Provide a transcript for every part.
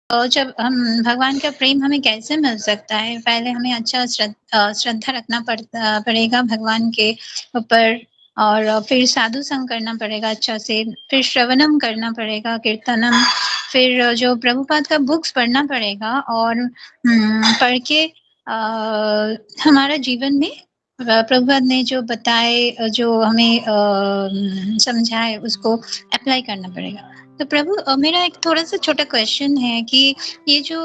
जब हम भगवान का प्रेम हमें कैसे मिल सकता है? पहले हमें अच्छा श्रद्धा रखना पड़ेगा भगवान के ऊपर और फिर साधु संग करना पड़ेगा अच्छा से, फिर श्रवणम करना पड़ेगा, कीर्तनम, फिर जो प्रभुपाद का बुक्स पढ़ना पड़ेगा और पढ़ के हमारा जीवन में प्रभुपाद ने जो बताए, जो हमें समझाए उसको अप्लाई करना पड़ेगा। तो प्रभु मेरा एक थोड़ा-सा छोटा क्वेश्चन है कि ये जो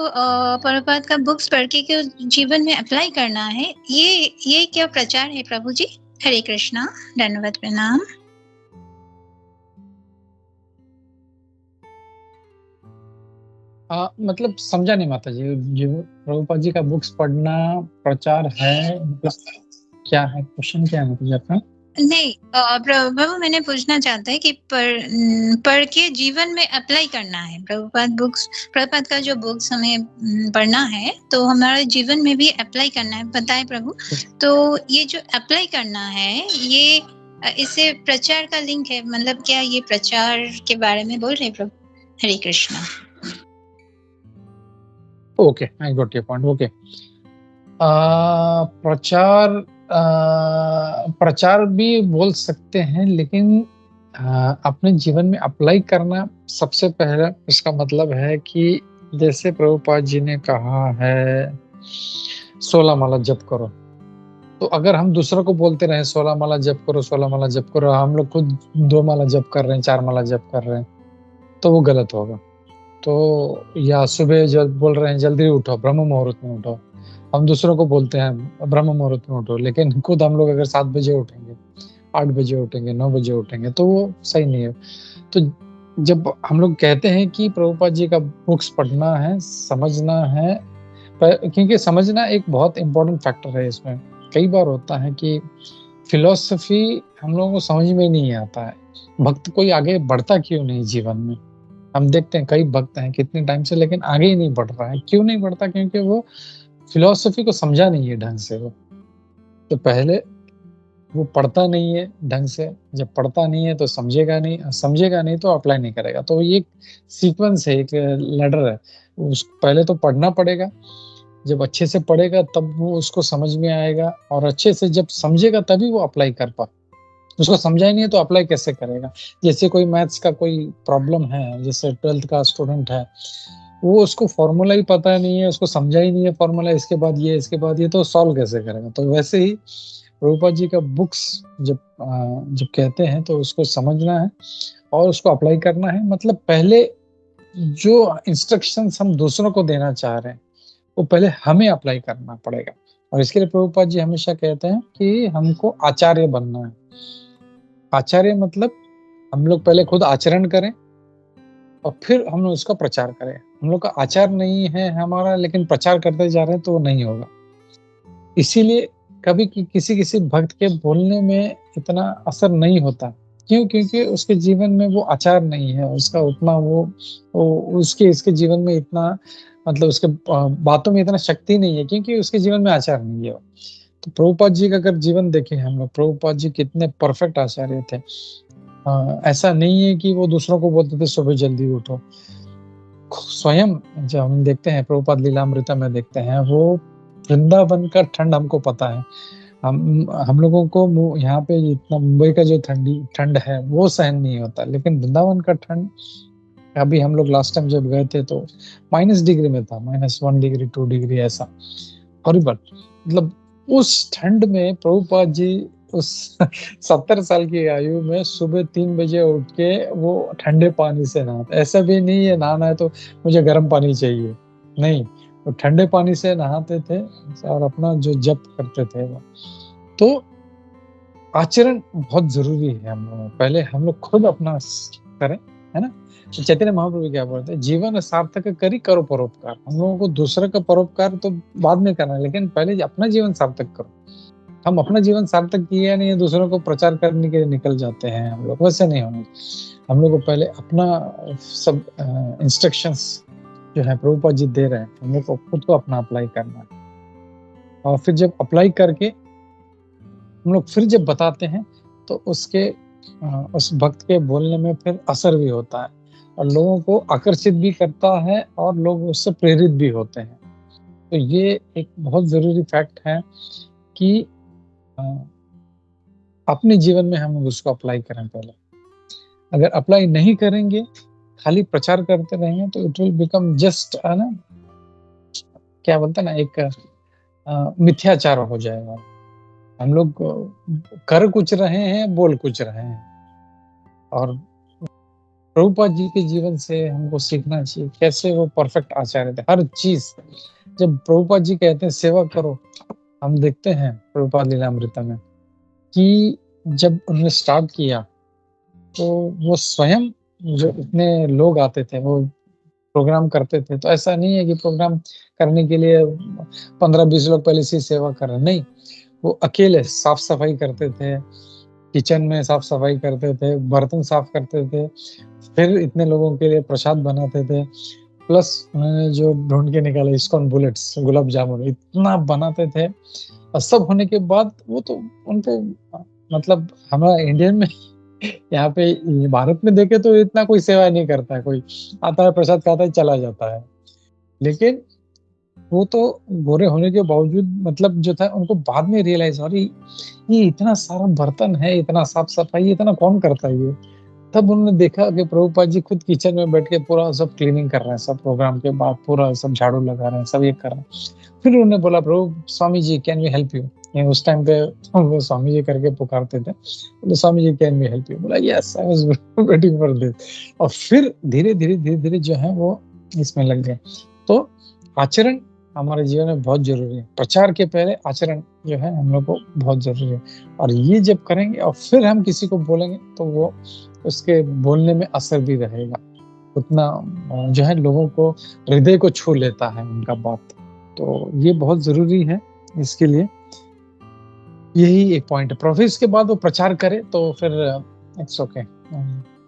प्रभुपाद का बुक्स पढ़ के जीवन में अप्लाई करना है, ये क्या प्रचार है प्रभु जी? हरे कृष्णा, दंडवत प्रणाम। मतलब समझा नहीं माता जी, जो प्रभुपाद जी का बुक्स पढ़ना प्रचार है, मतलब क्या है, क्वेश्चन क्या है मतलब आपका? नहीं, प्रभु मैंने पूछना चाहता है कि पढ़ के जीवन में अप्लाई करना है प्रभुपाद का जो बुक्स हमें पढ़ना है, तो हमारे जीवन में भी अप्लाई करना है, बताए प्रभु। तो ये जो अप्लाई करना है, ये इससे प्रचार का लिंक है, मतलब क्या ये प्रचार के बारे में बोल रहे प्रभु? Hare Krishna. Okay, I got your point. Okay, प्रचार भी बोल सकते हैं, लेकिन अपने जीवन में अप्लाई करना सबसे पहले इसका मतलब है कि जैसे प्रभुपाद जी ने कहा है 16 माला जप करो, तो अगर हम दूसरों को बोलते रहे 16 माला जप करो, 16 माला जप करो, हम लोग खुद 2 माला जप कर रहे हैं, 4 माला जप कर रहे हैं, तो वो गलत होगा। तो या सुबह जब बोल रहे हैं जल्दी उठो, ब्रह्म मुहूर्त में उठो, हम दूसरों को बोलते हैं ब्रह्म मुहूर्त में उठो, लेकिन खुद हम लोग अगर 7 बजे उठेंगे, 8 बजे उठेंगे, 9 बजे उठेंगे, तो वो सही नहीं है। तो जब हम लोग कहते हैं कि प्रभुपाद जी का बुक्स पढ़ना है, समझना है, क्योंकि समझना एक बहुत इंपॉर्टेंट फैक्टर है इसमें। कई बार होता है कि फिलॉसफी हम लोगों को समझ में नहीं आता है, भक्त कोई आगे बढ़ता क्यों नहीं जीवन में। हम देखते हैं कई भक्त हैं कितने टाइम से, लेकिन आगे ही नहीं बढ़ रहा है। क्यों नहीं बढ़ता? क्योंकि वो फिलॉसफी को समझा नहीं है ढंग से। वो तो पहले वो पढ़ता नहीं है ढंग से, जब पढ़ता नहीं है तो समझेगा नहीं, समझेगा नहीं तो अप्लाई नहीं करेगा। तो ये एक सीक्वेंस है, एक लैडर है। पहले तो पढ़ना पड़ेगा, जब अच्छे से पढ़ेगा तब वो उसको समझ में आएगा, और अच्छे से जब समझेगा तभी वो अप्लाई कर पा। उसको समझा ही नहीं है तो अप्लाई कैसे करेगा? जैसे कोई मैथ्स का कोई प्रॉब्लम है, जैसे 12th का स्टूडेंट है, वो उसको फॉर्मूला ही पता नहीं है, उसको समझा ही नहीं है फॉर्मूला, इसके बाद ये, इसके बाद ये, तो सॉल्व कैसे करेगा? तो वैसे ही प्रभुपाद जी का बुक्स जब कहते हैं तो उसको समझना है और उसको अप्लाई करना है। मतलब पहले जो इंस्ट्रक्शंस हम दूसरों को देना चाह रहे हैं, वो पहले हमें अप्लाई करना पड़ेगा। और इसके लिए प्रभुपाद जी हमेशा कहते हैं कि हमको आचार्य बनना है। आचार्य मतलब हम लोग पहले खुद आचरण करें और फिर हम लोग इसका प्रचार करें। हम लोग का आचार नहीं है हमारा, लेकिन प्रचार करते जा रहे हैं, तो वो नहीं होगा। इसीलिए कभी किसी भक्त के बोलने में इतना असर नहीं होता। क्यों? क्योंकि उसके जीवन में वो आचार नहीं है, उसका उतना वो उसके इसके जीवन में इतना, मतलब उसके बातों में इतना शक्ति नहीं है, क्योंकि उसके जीवन में आचार नहीं है। तो प्रभुपाद जी का अगर जीवन देखें हम लोग, प्रभुपाद जी कितने परफेक्ट आचार्य थे। ऐसा नहीं है कि वो दूसरों को बोलते थे सुबह जल्दी उठो। स्वयं जब हम देखते हैं प्रभुपाद लीलामृता में देखते हैं, वो वृंदावन का ठंड हमको पता है। हम लोगों को यहाँ पे इतना मुंबई का जो ठंड है वो सहन नहीं होता, लेकिन वृंदावन का ठंड, अभी हम लोग लास्ट टाइम जब गए थे तो -डिग्री में था, -1 डिग्री 2 डिग्री ऐसा, हॉरिबल। मतलब उस ठंड में प्रभुपाद जी उस 70 साल की आयु में सुबह 3 बजे उठ के वो ठंडे पानी से नहाते। ऐसा भी नहीं है नहाना है तो मुझे गर्म पानी चाहिए, नहीं, वो ठंडे पानी से नहाते थे और अपना जो जप करते थे वो। तो आचरण बहुत जरूरी है। हम लोग पहले हम लोग खुद अपना करें, है ना? तो चैतन्य महाप्रभु क्या बोलते हैं, जीवन सार्थक करी करो परोपकार। हम लोगों को दूसरे का परोपकार तो बाद में करना है, लेकिन पहले अपना जीवन सार्थक करो। हम अपना जीवन सार्थक किया नहीं है, दूसरों को प्रचार करने के लिए निकल जाते हैं हम लोग। वैसे नहीं होना। हम लोग को पहले अपना सब इंस्ट्रक्शंस जो है प्रभुपाद जी दे रहे हैं, हम लोग को खुद को अपना अप्लाई करना है। और फिर जब अप्लाई करके हम लोग फिर जब बताते हैं तो उसके उस भक्त के बोलने में फिर असर भी होता है। और लोगों को आकर्षित भी करता है और लोग उससे प्रेरित भी होते हैं। तो ये एक बहुत ज़रूरी फैक्ट है कि अ, अपने जीवन में हम उसको अप्लाई करें पहले। अगर अप्लाई नहीं करेंगे, खाली प्रचार करते रहेंगे तो इट विल बिकम जस्ट है ना, क्या बोलते हैं ना, एक मिथ्याचार हो जाएगा। हम लोग कर कुछ रहे हैं, बोल कुछ रहे हैं। और प्रभुपाद जी के जीवन से हमको सीखना चाहिए कैसे वो परफेक्ट आचार्य थे। हर चीज़ जब प्रभुपाद जी कहते हैं सेवा करो, हम देखते हैं प्रभुपाद लीलामृता में कि जब उन्होंने स्टार्ट किया तो वो स्वयं, जो इतने लोग आते थे वो प्रोग्राम करते थे, तो ऐसा नहीं है कि प्रोग्राम करने के लिए 15-20 लोग पहले से सेवा कर रहे हैं, नहीं, वो अकेले साफ-सफाई करते थे, किचन में साफ-सफाई करते थे, बर्तन साफ करते थे, फिर इतने लोगों के लिए प्रसाद बनाते थे, प्लस उन्होंने जो ढूँढ के निकाला इस्कॉन बुलेट्स, गुलाब जामुन इतना बनाते थे। और सब होने के बाद वो तो उनको मतलब हमारा इंडियन में यहाँ पे भारत में देखे तो इतना कोई सेवा नहीं करता है, कोई आता है प्रसाद खाता है चला जाता है। लेकिन वो तो गोरे होने के बावजूद मतलब जो था उनको बाद में रियलाइज़ हुआ, अरे! ये इतना सारा बर्तन है, इतना साफ-सफाई, इतना कौन करता है ये? तब उन्होंने देखा कि प्रभुपाद जी खुद किचन में बैठ के पूरा सब क्लीनिंग कर रहे हैं, सब प्रोग्राम के बाद पूरा सब झाड़ू लगा रहे हैं, सब ये कर रहे हैं। फिर उन्होंने बोला, "प्रभु Swami ji can we help you?" ये उस टाइम पे वो स्वामी जी करके पुकारते थे। बोले, "Swami ji can we help you?" बोला, "yes, I was waiting for this." और फिर धीरे-धीरे, धीरे-धीरे जो है वो इसमें लग गए। तो आचरण हमारे जीवन में बहुत ज़रूरी है। प्रचार के पहले आचरण जो है हम लोग को बहुत ज़रूरी है। और ये जब करेंगे और फिर हम किसी को बोलेंगे तो वो उसके बोलने में असर भी रहेगा। उतना जो है लोगों को हृदय को छू लेता है उनका बात। तो ये बहुत ज़रूरी है इसके लिए। यही एक पॉइंट है। प्रोफिट के बाद वो प्रचार करे तो फिर it's okay.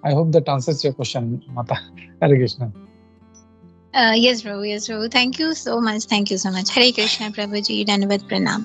I hope that answers your question Mata. Hare Krishna. Yes Prabhu, yes Prabhu. Thank you so much, thank you so much. Hare Krishna Prabhu ji, दंडवत प्रणाम।